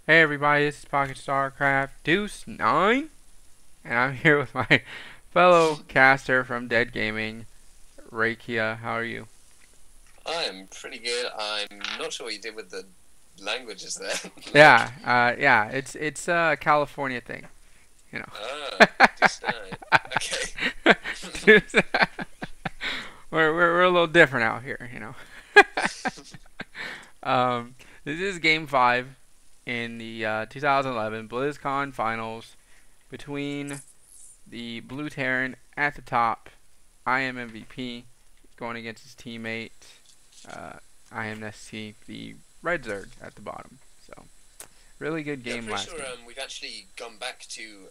Hey everybody, this is Pocket StarCraft Deuce 9, and I'm here with my fellow caster from Dead Gaming, Rakia. How are you? I'm pretty good. I'm not sure what you did with the languages there. like, Yeah, it's a California thing, you know. Deuce 9. Okay. we're a little different out here, you know. um, this is Game 5 in the 2011 Blizzcon Finals between the Blue Terran at the top, IMMvp, going against his teammate, uh, Nestea, the Red Zerg at the bottom. So, really good Yeah, I'm game pretty last sure game. we've actually gone back to.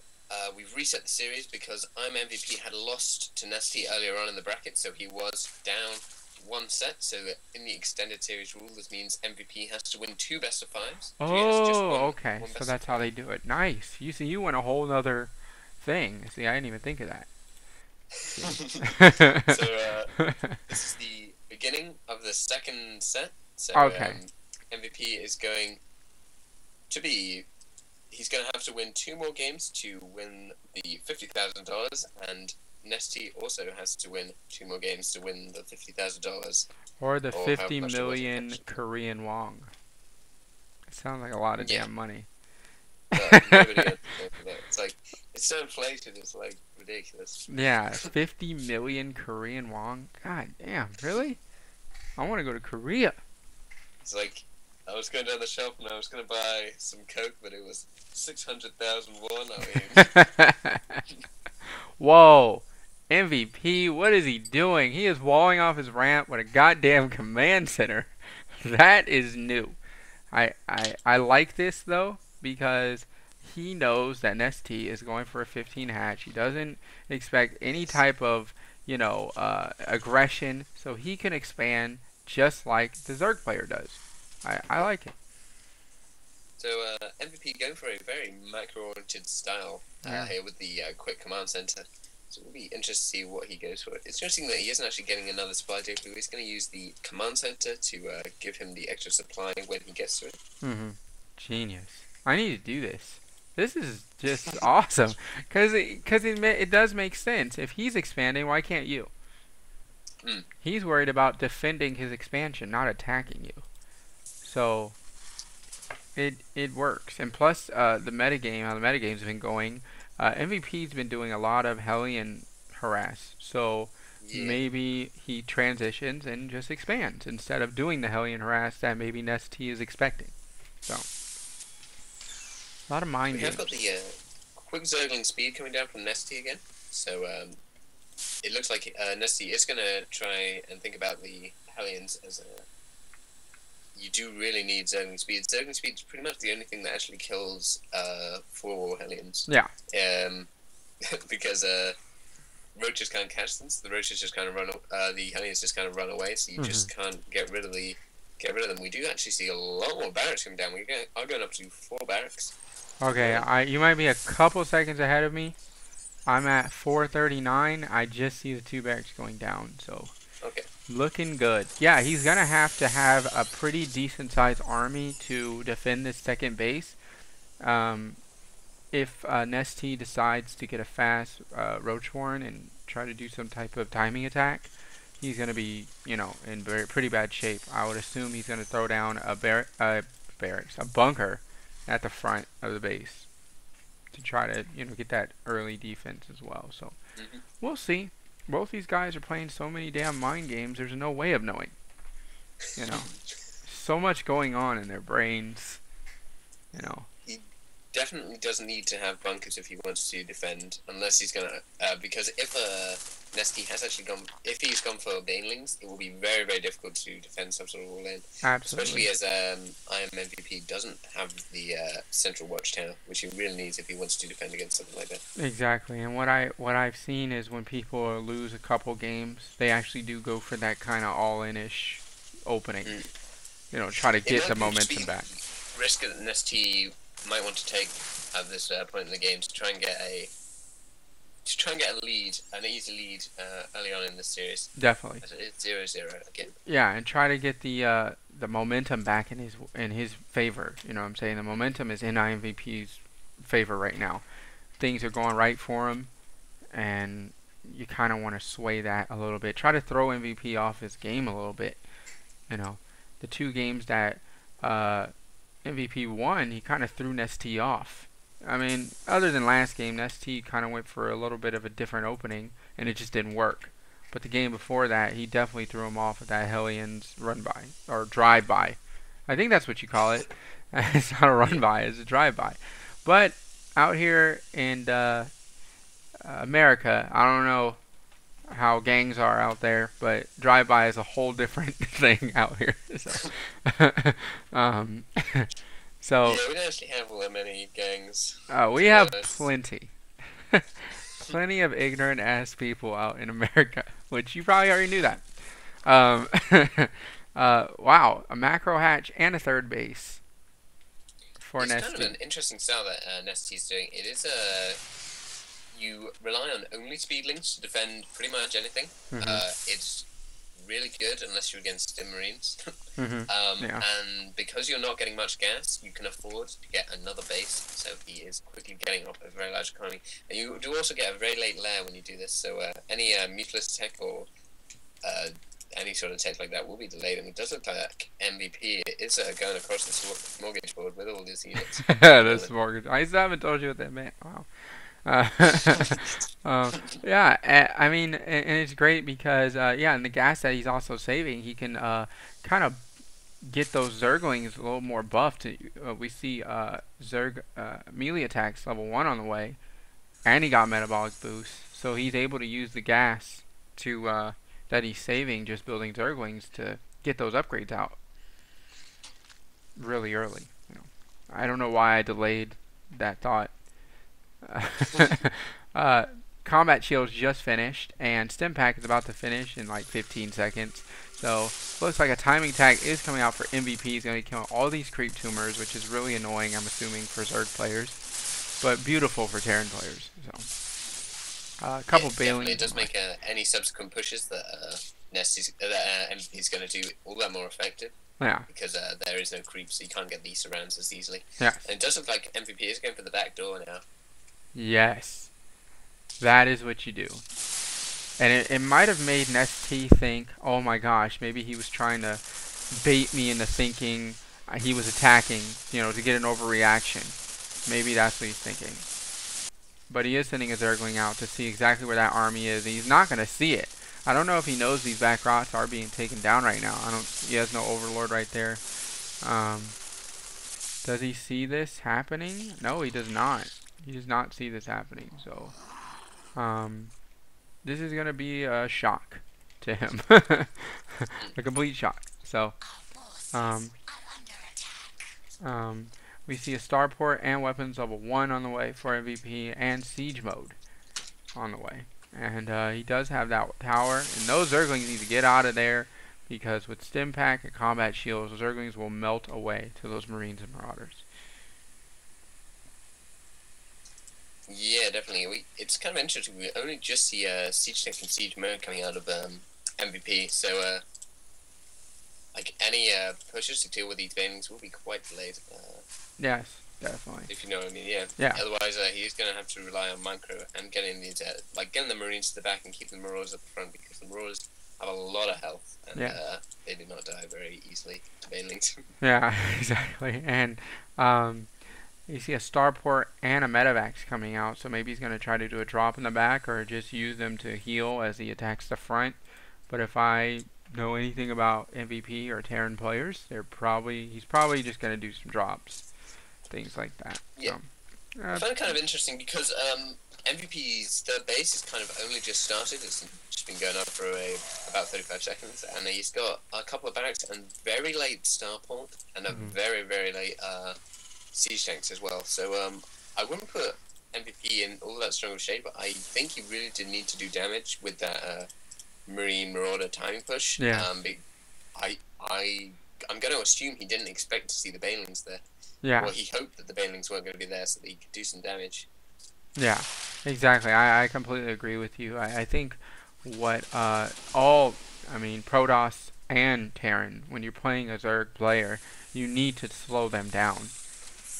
We've reset the series because IMMvp had lost to Nestea earlier on in the bracket, so he was down one set. So in the extended series rule, this means MVP has to win two best of fives. He has just Oh, okay. one So best of that's how five. they do it. Nice. You see, you went a whole nother thing. See, I didn't even think of that. so See. this is the beginning of the second set. So Okay. MVP is going to be he's going to have to win two more games to win the $50,000, and Nesty also has to win two more games to win the $50,000, Or the or however 50 much it was in million cash. Korean won. It sounds like a lot of Yeah, damn money. but nobody else knows that. It's like it's so inflated. It's like ridiculous. Yeah, 50 million Korean won. God damn, really? I want to go to Korea. It's like I was going down the shelf and I was going to buy some Coke, but it was 600,000 won. I Whoa. MVP, what is he doing? He is walling off his ramp with a goddamn command center. That is new. I like this though because he knows that Nestea is going for a 15 hatch. He doesn't expect any type of, aggression, so he can expand just like the Zerg player does. I yeah. like it. So MVP going for a very macro-oriented style Yeah. here with the quick command center. So we'll be interested to see what he goes for. It's interesting that he isn't actually getting another supply depot. He's going to use the command center to give him the extra supply when he gets to it. Genius. I need to do this. This is just awesome because it does make sense. If he's expanding, why can't you? Mm. He's worried about defending his expansion, not attacking you. So it works. And plus, the metagame, how the metagame's been going, MVP's been doing a lot of Hellion harass. So Yeah. maybe he transitions and just expands instead of doing the Hellion harass that maybe Nestea is expecting. So a lot of mind We have got games. the quick zergling speed coming down from Nesty again. So it looks like Nesty is going to try and think about the Hellions as a you do really need Zergling Speed. Zergling Speed is pretty much the only thing that actually kills 4 Hellions. Yeah. Um, because roaches can't catch them. So the roaches just kind of run. The Hellions just kind of run away. So you Mm-hmm. just can't get rid of them. We do actually see a lot more barracks coming down. We are going up to 4 barracks. Okay, you might be a couple seconds ahead of me. I'm at 439. I just see the two barracks going down, so Okay. looking good. Yeah, he's gonna have to have a pretty decent sized army to defend this second base. Um, if Nestea decides to get a fast Roach Warren and try to do some type of timing attack, he's gonna be, in pretty bad shape. I would assume he's gonna throw down a bunker at the front of the base to try to, get that early defense as well. So Mm-hmm. we'll see. Both these guys are playing so many damn mind games. There's no way of knowing. You know, so much going on in their brains. You know. He definitely doesn't need to have bunkers if he wants to defend, unless he's gonna. Because if Nesky has actually gone, if he's gone for banelings, it will be very, very difficult to defend some sort of all in. Absolutely. Especially as IMMvp doesn't have the central watchtower, which he really needs if he wants to defend against something like that. Exactly. And what I've seen is when people lose a couple games, they actually do go for that kind of all-in-ish opening. Mm. Try to It get the might be just momentum be back. risk that Nesty might want to take at this point in the game to try and get a to try and get an easy lead early on in the series. Definitely. It's 0-0 again. Yeah, and try to get the momentum back in his favor. You know what I'm saying? The momentum is in IMVP's favor right now. Things are going right for him, and you kind of want to sway that a little bit. Try to throw MVP off his game a little bit. You know, the 2 games that MVP won, he kind of threw Nestea off. I mean, other than last game, Nestea kind of went for a little bit of a different opening, and it just didn't work. But the game before that, he definitely threw him off with that Hellions run-by, or drive-by. I think that's what you call it. It's not a run-by, it's a drive-by. But out here in America, I don't know how gangs are out there, but drive-by is a whole different thing out here. So, um, so yeah, we don't actually have all that many gangs. we have plenty. Plenty of ignorant ass people out in America, which you probably already knew that. Wow, a macro hatch and a third base for Nestea. It's kind of an interesting style that Nestea's doing. It is you rely on only speed links to defend pretty much anything. It's really good unless you're against Stim Marines. Yeah. And because you're not getting much gas, you can afford to get another base, so he is quickly getting up a very large economy. And you do also get a very late lair when you do this, so any mutilist tech or any sort of tech like that will be delayed, and it does look like MVP is going across the mortgage board with all these units. This mortgage. I still haven't told you what that meant. Wow. Yeah, I mean, and it's great because, yeah, and the gas that he's also saving, he can kind of get those Zerglings a little more buffed. We see Zerg melee attacks level 1 on the way, and he got metabolic boost, so he's able to use the gas to that he's saving just building Zerglings to get those upgrades out really early. You know, I don't know why I delayed that thought. Combat Shield's just finished, and Stim Pack is about to finish in like 15 seconds. So looks like a timing tag is coming out for MVP. He's going to kill all these creep tumors, which is really annoying, I'm assuming, for Zerg players, but beautiful for Terran players. So a couple Bailings. It does make any subsequent pushes that MVP is going to do all that more effective. Yeah. Because there is no creep, so you can't get these surrounds as easily. Yeah. And it does look like MVP is going for the back door now. Yes, that is what you do. And it might have made Nestea think, oh my gosh, maybe he was trying to bait me into thinking he was attacking, you know, to get an overreaction. Maybe that's what he's thinking. But he is sending a Zergling out to see exactly where that army is, and he's not going to see it. I don't know if he knows these back rots are being taken down right now. He has no Overlord right there. Does he see this happening? No, he does not. He does not see this happening, so this is going to be a shock to him. A complete shock. So we see a starport and weapons level 1 on the way for MVP, and siege mode on the way. And he does have that tower, and those Zerglings need to get out of there, because with Stim Pack and Combat Shields, those Zerglings will melt away to those Marines and Marauders. Yeah, definitely. It's kind of interesting. We only just see siege tech and siege mode coming out of MVP, so like any pushes to deal with these banings will be quite delayed. Yes, definitely. If you know what I mean, yeah. Yeah. Otherwise, he's going to have to rely on micro and getting these, getting the Marines to the back and keeping the Marauders at the front, because the Marauders have a lot of health, and they do not die very easily to banelings. Yeah, exactly. And you see a starport and a medevacs coming out, so maybe he's going to try to do a drop in the back or just use them to heal as he attacks the front. But if I know anything about MVP or Terran players, he's probably just going to do some drops, things like that. Yeah. So, I find it kind of interesting because MVP's third base is kind of only just started. It's just been going up for about 35 seconds, and he's got a couple of barracks and very late starport and a very, very late siege tanks as well. So I wouldn't put MVP in all that strong of shape, but I think he really did need to do damage with that Marine Marauder timing push. Yeah. I'm going to assume he didn't expect to see the banelings there. Yeah. Well, he hoped that the banelings weren't going to be there so that he could do some damage. Yeah. Exactly. I completely agree with you. I think what I mean, Protoss and Terran, when you're playing a Zerg player, you need to slow them down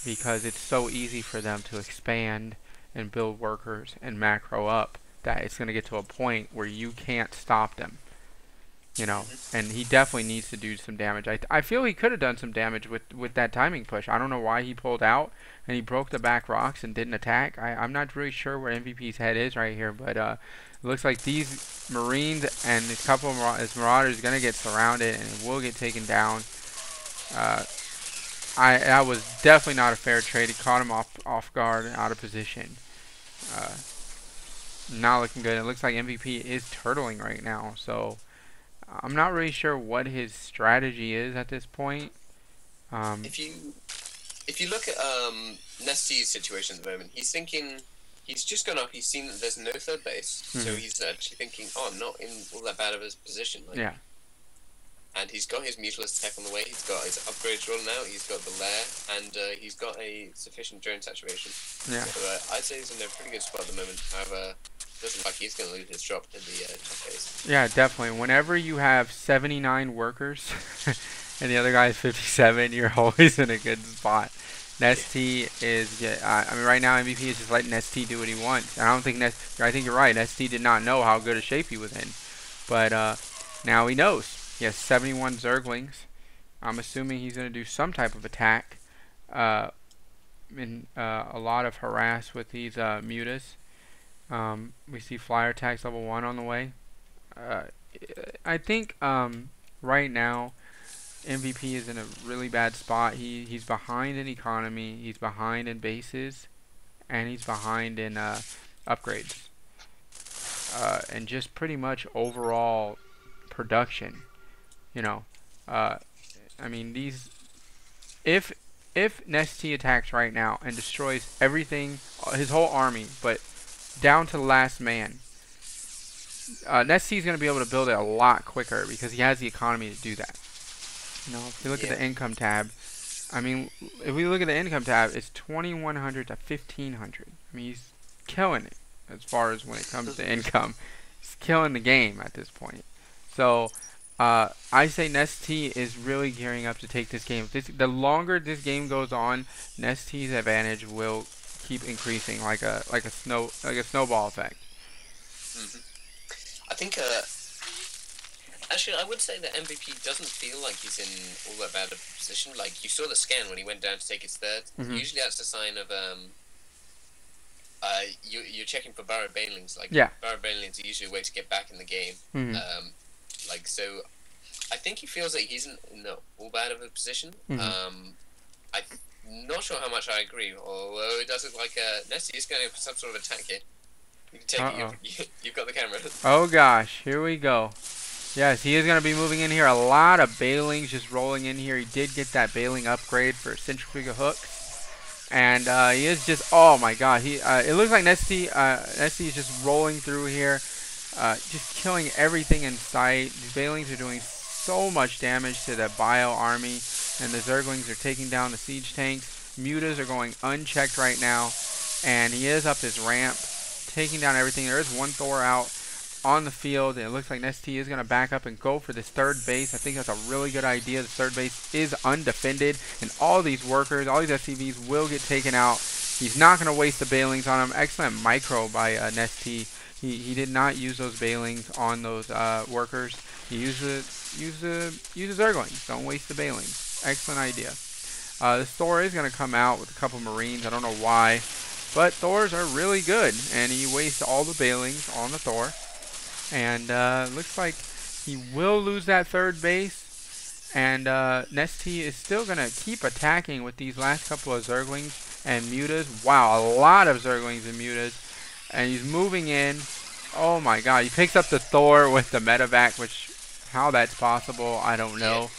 because it's so easy for them to expand and build workers and macro up that it's going to get to a point where you can't stop them. You know, and he definitely needs to do some damage. I feel he could have done some damage with that timing push. I don't know why he pulled out and he broke the back rocks and didn't attack. I'm not really sure where MVP's head is right here, but it looks like these Marines and a couple of his Marauders are going to get surrounded and it will get taken down. That was definitely not a fair trade. He caught him off guard, out of position. Not looking good. It looks like MVP is turtling right now, so I'm not really sure what his strategy is at this point. If you look at Nestea's situation at the moment, he's thinking he's just gone up. He's seen that there's no third base, so he's actually thinking, "Oh, I'm not in all that bad of a position." Like, yeah. And he's got his Mutilus tech on the way. He's got his upgrades rolling out. He's got the lair, and he's got a sufficient drone saturation. Yeah. So I'd say he's in a pretty good spot at the moment. However, doesn't look like he's going to lose his drop in the top phase. Yeah, definitely. Whenever you have 79 workers and the other guy is 57, you're always in a good spot. Nestea is, I mean, right now MVP is just letting Nestea do what he wants. And I don't think I think you're right. Nestea did not know how good a shape he was in, but now he knows. He has 71 Zerglings. I'm assuming he's going to do some type of attack. A lot of harass with these mutas. We see flyer attacks level 1 on the way. I think right now MVP is in a really bad spot. He's behind in economy, he's behind in bases, and he's behind in upgrades. And just pretty much overall production. You know, I mean, if Nestea attacks right now and destroys everything, his whole army, but down to the last man, Nestea's going to be able to build it a lot quicker because he has the economy to do that. You know, if you look at the income tab, I mean, if we look at the income tab, it's 2,100 to 1,500. I mean, he's killing it as far as when it comes to income. He's killing the game at this point. So, I say Nestea is really gearing up to take this game. The longer this game goes on, Nestea's advantage will keep increasing like a snowball effect. I think actually I would say that MVP doesn't feel like he's in all that bad a position. Like you saw the scan when he went down to take his third. Usually that's a sign of you're checking for Barrett Banelings. Like Barrett Banelings are usually a way to get back in the game. Like so, I think he feels that he's in all bad of a position. I'm not sure how much I agree, although it does look like Nestea is going for some sort of attack here. You can take it. You've got the camera. Oh gosh, here we go. Yes, he is going to be moving in here. A lot of Bailings just rolling in here. He did get that Bailing upgrade for Centrifugal hooks. And he is just, oh my god. It looks like Nestea is just rolling through here. Just killing everything in sight. These Bailings are doing so much damage to the Bio army. And the Zerglings are taking down the siege tanks. Mutas are going unchecked right now. And he is up this ramp, taking down everything. There is one Thor out on the field. And it looks like Nestea is going to back up and go for this third base. I think that's a really good idea. The third base is undefended. And all these workers, all these SCVs will get taken out. He's not going to waste the Bailings on them. Excellent micro by Nestea. He did not use those Bailings on those workers. He used the Zerglings. Don't waste the Bailings. Excellent idea. This Thor is going to come out with a couple Marines. I don't know why. But Thors are really good. And he wastes all the Bailings on the Thor. And looks like he will lose that third base. And Nestea is still going to keep attacking with these last couple of Zerglings and Mutas. Wow, a lot of Zerglings and Mutas. And he's moving in. Oh my god. He picks up the Thor with the medevac, which, how that's possible, I don't know.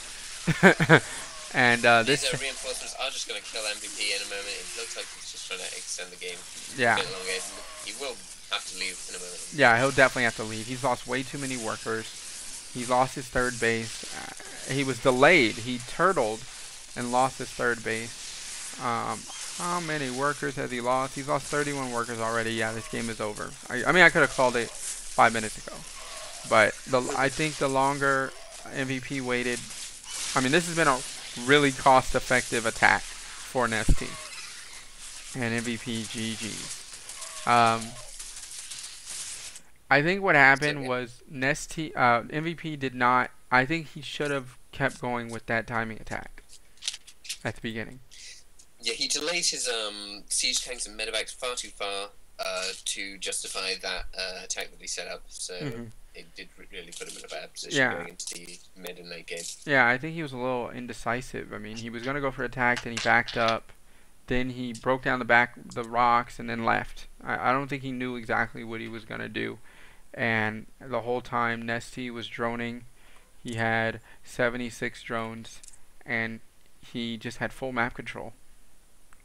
And these reinforcements are just going to kill MVP in a moment. It looks like he's just trying to extend the game yeah. a bit longer. He will have to leave in a moment. Yeah, he'll definitely have to leave. He's lost way too many workers. He's lost his third base. He was delayed. He turtled and lost his third base. How many workers has he lost? He's lost 31 workers already. Yeah, this game is over. I mean, I could have called it 5 minutes ago. But I think the longer MVP waited, I mean, this has been a really cost-effective attack for Nestea. And MVP GG's. I think what happened was Nestea, MVP did not, I think he should have kept going with that timing attack at the beginning. Yeah, he delayed his siege tanks and medevacs far too far to justify that attack that he set up. So it did really put him in a bad position going into the mid and late game. Yeah, I think he was a little indecisive. I mean, he was going to go for attack, then he backed up, then he broke down the rocks, and then left. I don't think he knew exactly what he was going to do. And the whole time, Nestea was droning. He had 76 drones, and he just had full map control.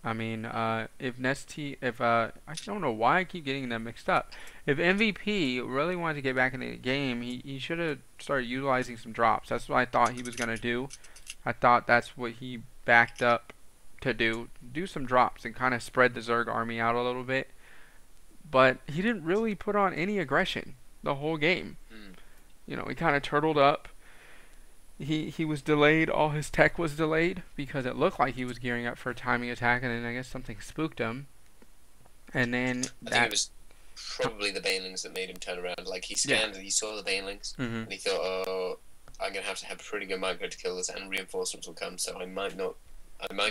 I mean, if Nestea, I don't know why I keep getting them mixed up. If MVP really wanted to get back in the game, he should have started utilizing some drops. That's what I thought he was going to do. I thought that's what he backed up to do. Do some drops and kind of spread the Zerg army out a little bit. But he didn't really put on any aggression the whole game. You know, he kind of turtled up. He was delayed. All his tech was delayed because it looked like he was gearing up for a timing attack, and then I guess something spooked him. And then I think it was probably the banelings that made him turn around. Like he scanned and he saw the banelings, and he thought, "Oh, I'm gonna have to have pretty good micro to kill this, and reinforcements will come, so I might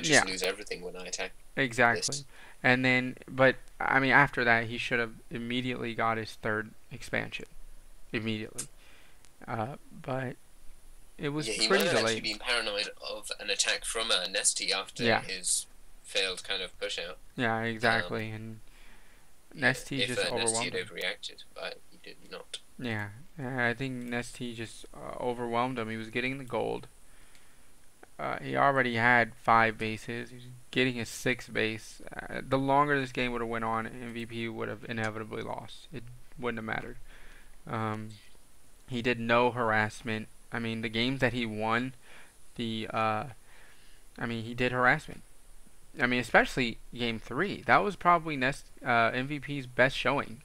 just lose everything when I attack." Exactly. This. And then, but I mean, after that, he should have immediately got his third expansion, immediately. But it was pretty delayed. He might have actually been paranoid of an attack from Nestea after his failed kind of push out. Yeah, exactly. And Nestea just overwhelmed him. If Nestea had overreacted, but he did not. Yeah, I think Nestea just overwhelmed him. He was getting the gold. He already had 5 bases. He was getting his 6th base. The longer this game would have went on, MVP would have inevitably lost. It wouldn't have mattered. He did no harassment. I mean, the games that he won, he did harassment. I mean, especially Game 3. That was probably MVP's best showing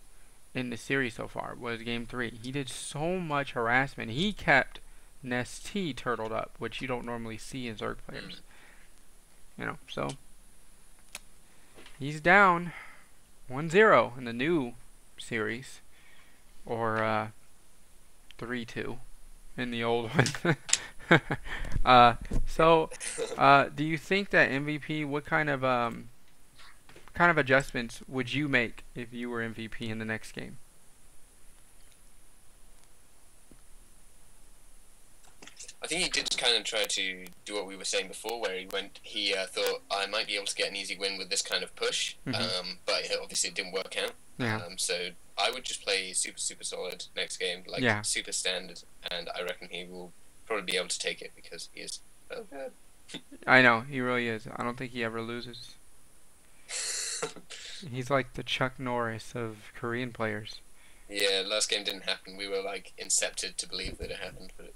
in the series so far, was Game 3. He did so much harassment. He kept Nestea turtled up, which you don't normally see in Zerg players. You know, so he's down 1-0 in the new series, or 3-2 in the old one. Do you think that MVP, what kind of adjustments would you make if you were MVP in the next game? I think he did kind of try to do what we were saying before, where he thought, I might be able to get an easy win with this kind of push, but obviously it didn't work out. So I would just play super solid next game, like super standard, and I reckon he will probably be able to take it because he is so good. I know, he really is. I don't think he ever loses. He's like the Chuck Norris of Korean players. Yeah, last game didn't happen. We were like incepted to believe that it happened, but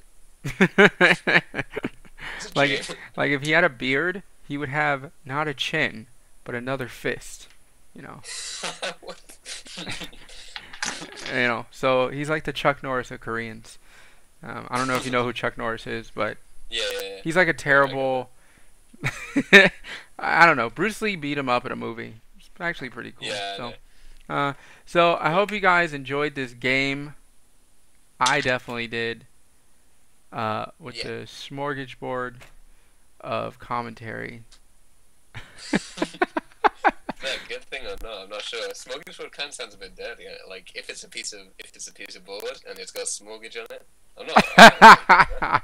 like if he had a beard, he would have not a chin, but another fist. You know. You know. So he's like the Chuck Norris of Koreans. I don't know if you know who Chuck Norris is, but he's like a terrible. I don't know. Bruce Lee beat him up in a movie. It's actually pretty cool. Yeah. So I hope you guys enjoyed this game. I definitely did. With the smorgasbord of commentary. Good thing or not, I'm not sure. Smorgasbord kind of sounds a bit dirty. Like if it's a piece of board and it's got smorgage on it, I'm not.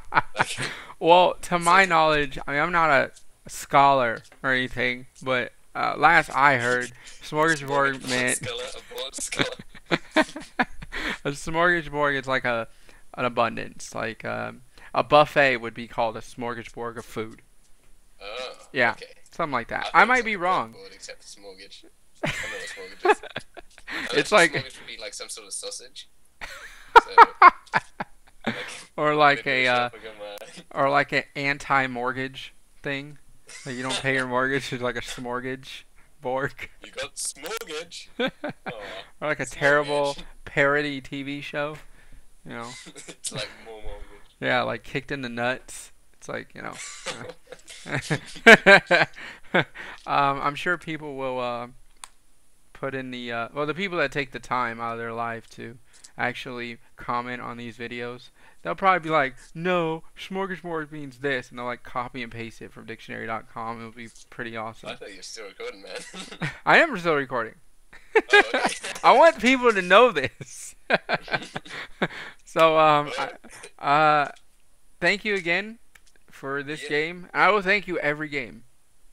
Well, to my knowledge, I mean, I'm not a scholar or anything, but last I heard, smorgasbord meant a smorgasbord is like an abundance, like a buffet would be called a smorgasbord of food. Oh, yeah, okay. Something like that. I might be wrong. Except for smorgage. I don't know what smorgage is. It's like smorgage would be like some sort of sausage. So, or like an anti-mortgage thing. Like you don't pay your mortgage, it's like a smortgage board. You got smortgage. Or Oh, like a terrible smortgage. parody TV show, you know. It's like more mortgage. Yeah, like kicked in the nuts. It's like, I'm sure people will put in the well, the people that take the time out of their life to actually comment on these videos, they'll probably be like, no, smorgasbord means this, and they'll like copy and paste it from dictionary.com. It'll be pretty I awesome. thought you were still recording, man. I am still recording. Oh, okay. I want people to know this. So thank you again for this Yeah. game. I will thank you every game.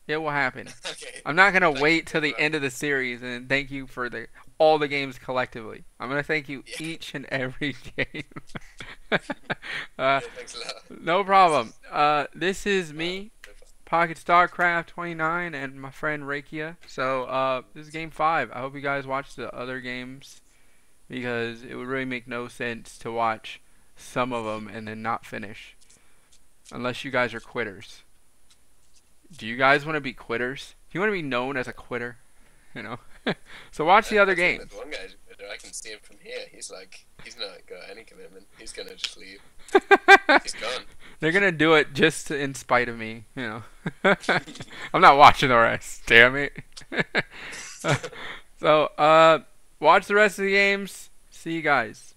It will happen. Okay. I'm not gonna Thank wait you, till the bro. end of the series and thank you for all the games collectively. I'm gonna thank you Yeah. each and every game. Yeah, thanks a lot. No problem. This is me, No problem. Pocket Starcraft 29, and my friend Rakia. So this is game 5. I hope you guys watch the other games because it would really make no sense to watch some of them and then not finish, unless you guys are quitters. Do you guys want to be quitters? Do you want to be known as a quitter? You know. So watch the other I think games. that one guy's better. I can see him from here. He's like, he's not got any commitment. He's gonna just leave. He's gone. They're gonna do it just in spite of me, you know. I'm not watching the rest. Damn it. So watch the rest of the games. See you guys.